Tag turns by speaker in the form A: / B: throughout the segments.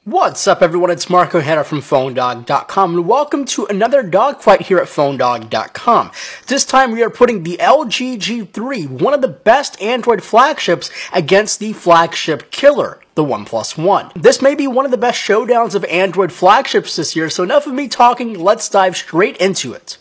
A: What's up everyone, it's Marco Hanna from PhoneDog.com and welcome to another dogfight here at PhoneDog.com. This time we are putting the LG G3, one of the best Android flagships, against the flagship killer, the OnePlus One. This may be one of the best showdowns of Android flagships this year, so enough of me talking, let's dive straight into it.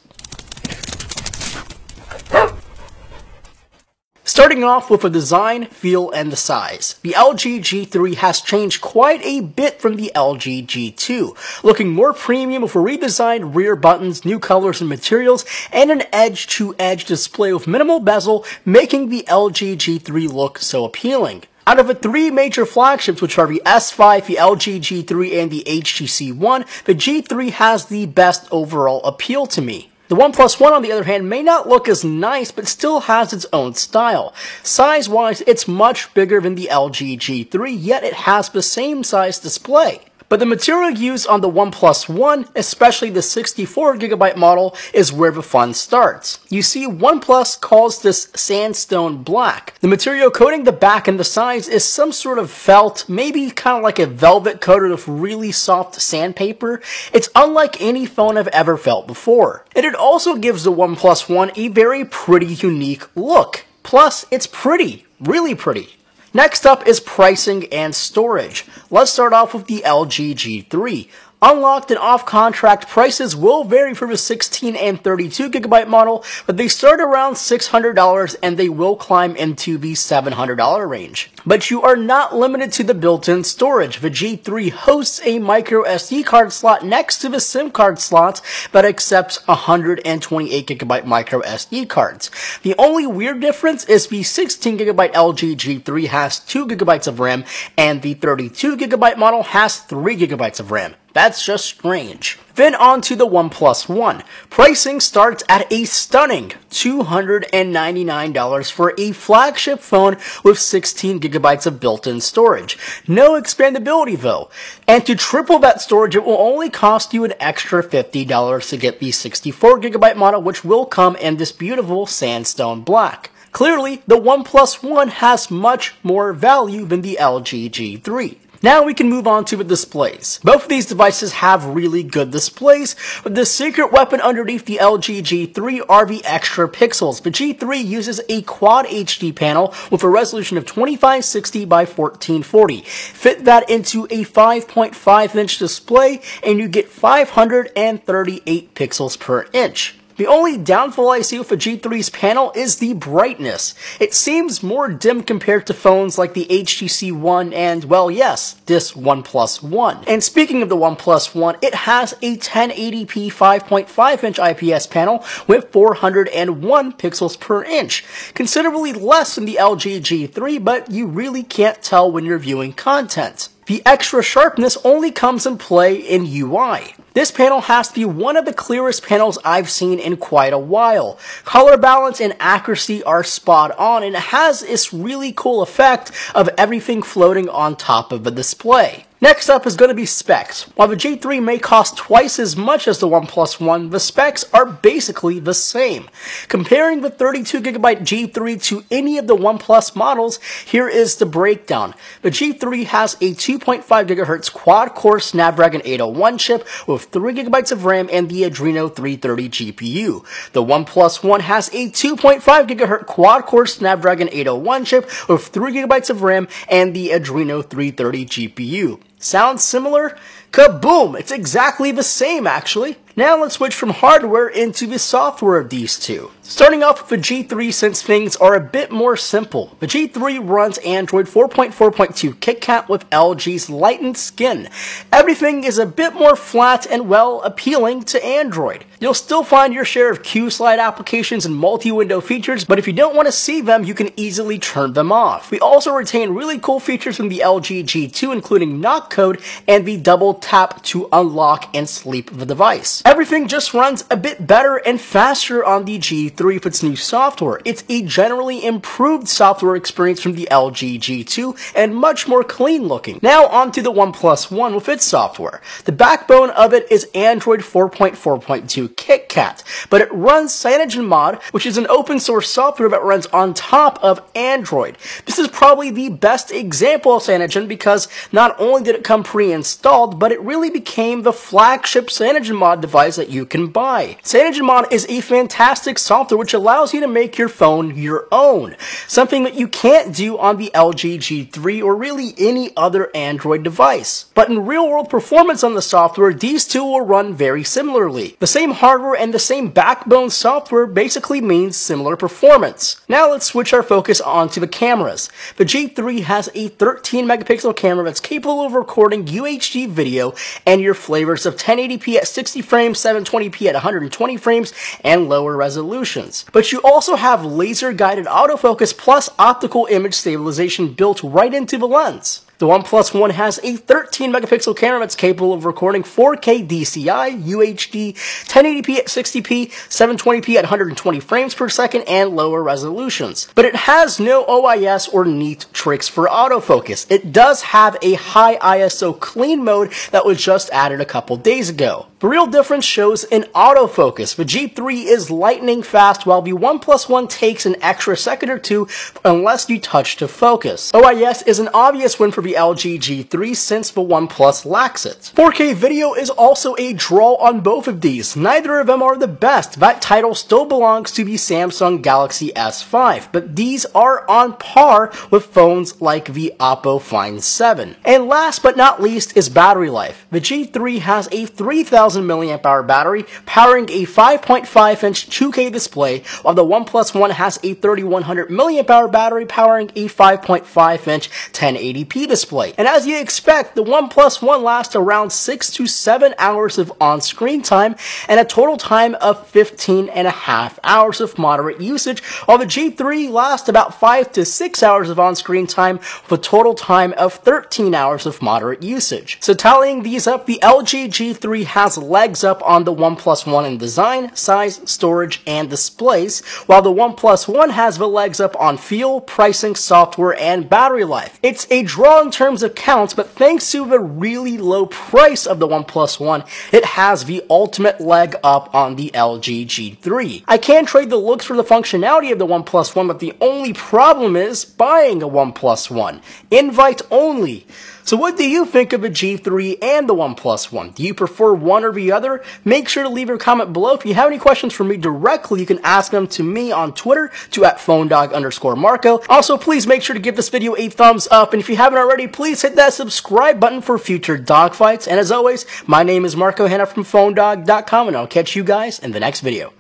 A: Starting off with the design, feel, and the size. The LG G3 has changed quite a bit from the LG G2, looking more premium with redesigned rear buttons, new colors and materials, and an edge-to-edge display with minimal bezel, making the LG G3 look so appealing. Out of the three major flagships, which are the S5, the LG G3, and the HTC One, the G3 has the best overall appeal to me. The OnePlus One, on the other hand, may not look as nice, but still has its own style. Size-wise, it's much bigger than the LG G3, yet it has the same size display. But the material used on the OnePlus One, especially the 64GB model, is where the fun starts. You see, OnePlus calls this sandstone black. The material coating the back and the sides is some sort of felt, maybe kind of like a velvet coated with really soft sandpaper. It's unlike any phone I've ever felt before. And it also gives the OnePlus One a very pretty unique look. Plus, it's pretty, really pretty. Next up is pricing and storage. Let's start off with the LG G3. Unlocked and off-contract prices will vary for the 16 and 32GB model, but they start around $600 and they will climb into the $700 range. But you are not limited to the built-in storage. The G3 hosts a micro SD card slot next to the SIM card slots that accepts 128GB micro SD cards. The only weird difference is the 16GB LG G3 has 2GB of RAM and the 32GB model has 3GB of RAM. That's just strange. Then on to the OnePlus One. Pricing starts at a stunning $299 for a flagship phone with 16GB of built-in storage. No expandability though. And to triple that storage, it will only cost you an extra $50 to get the 64GB model, which will come in this beautiful sandstone black. Clearly, the OnePlus One has much more value than the LG G3. Now we can move on to the displays. Both of these devices have really good displays, but the secret weapon underneath the LG G3 are the extra pixels. The G3 uses a Quad HD panel with a resolution of 2560 by 1440. Fit that into a 5.5-inch display and you get 538 pixels per inch. The only downfall I see with the G3's panel is the brightness. It seems more dim compared to phones like the HTC One and, well, yes, this OnePlus One. And speaking of the OnePlus One, it has a 1080p 5.5-inch IPS panel with 401 pixels per inch. Considerably less than the LG G3, but you really can't tell when you're viewing content. The extra sharpness only comes in play in UI. This panel has to be one of the clearest panels I've seen in quite a while. Color balance and accuracy are spot on, and it has this really cool effect of everything floating on top of the display. Next up is going to be specs. While the G3 may cost twice as much as the OnePlus One, the specs are basically the same. Comparing the 32GB G3 to any of the OnePlus models, here is the breakdown. The G3 has a 2.5 GHz quad-core Snapdragon 801 chip with 3GB of RAM and the Adreno 330 GPU. The OnePlus One has a 2.5 GHz quad-core Snapdragon 801 chip with 3GB of RAM and the Adreno 330 GPU. Sounds similar? Kaboom! It's exactly the same, actually. Now let's switch from hardware into the software of these two. Starting off with the G3, since things are a bit more simple. The G3 runs Android 4.4.2 KitKat with LG's lightened skin. Everything is a bit more flat and, well, appealing to Android. You'll still find your share of Q-Slide applications and multi-window features, but if you don't want to see them, you can easily turn them off. We also retain really cool features from the LG G2, including knock code and the double tap to unlock and sleep the device. Everything just runs a bit better and faster on the G3 with its new software. It's a generally improved software experience from the LG G2 and much more clean looking. Now onto the OnePlus One with its software. The backbone of it is Android 4.4.2 KitKat, but it runs CyanogenMod, which is an open source software that runs on top of Android. This is probably the best example of Cyanogen because not only did it come pre-installed, but it really became the flagship CyanogenMod device that you can buy. CyanogenMod is a fantastic software which allows you to make your phone your own, something that you can't do on the LG G3 or really any other Android device. But in real-world performance on the software, these two will run very similarly. The same hardware and the same backbone software basically means similar performance. Now let's switch our focus onto the cameras. The G3 has a 13 megapixel camera that's capable of recording UHD video and your flavors of 1080p at 60 frames, 720p at 120 frames, and lower resolutions. But you also have laser-guided autofocus plus optical image stabilization built right into the lens. The OnePlus One has a 13 megapixel camera that's capable of recording 4K DCI, UHD, 1080p at 60p, 720p at 120 frames per second, and lower resolutions. But it has no OIS or neat tricks for autofocus. It does have a high ISO clean mode that was just added a couple days ago. The real difference shows in autofocus. The G3 is lightning fast while the OnePlus One takes an extra second or two unless you touch to focus. OIS is an obvious win for the LG G3 since the OnePlus lacks it. 4K video is also a draw on both of these. Neither of them are the best. That title still belongs to the Samsung Galaxy S5, but these are on par with phones like the Oppo Find 7. And last but not least is battery life. The G3 has a 3000 mAh battery powering a 5.5-inch 2K display, while the OnePlus One has a 3100 mAh battery powering a 5.5-inch 1080p display. And as you expect, the OnePlus One lasts around 6 to 7 hours of on-screen time and a total time of 15.5 hours of moderate usage, while the G3 lasts about 5 to 6 hours of on-screen time with a total time of 13 hours of moderate usage. So tallying these up, the LG G3 has legs up on the OnePlus One in design, size, storage, and displays, while the OnePlus One has the legs up on feel, pricing, software, and battery life. It's a draw in terms of counts, but thanks to the really low price of the OnePlus One, it has the ultimate leg up on the LG G3. I can trade the looks for the functionality of the OnePlus One, but the only problem is buying a OnePlus One. Invite only. So what do you think of the G3 and the OnePlus One? Do you prefer one or the other? Make sure to leave your comment below. If you have any questions for me directly, you can ask them to me on Twitter, to @phonedog_Marco. Also, please make sure to give this video a thumbs up, and if you haven't already, please hit that subscribe button for future dogfights. And as always, my name is Marco Hanna from PhoneDog.com, and I'll catch you guys in the next video.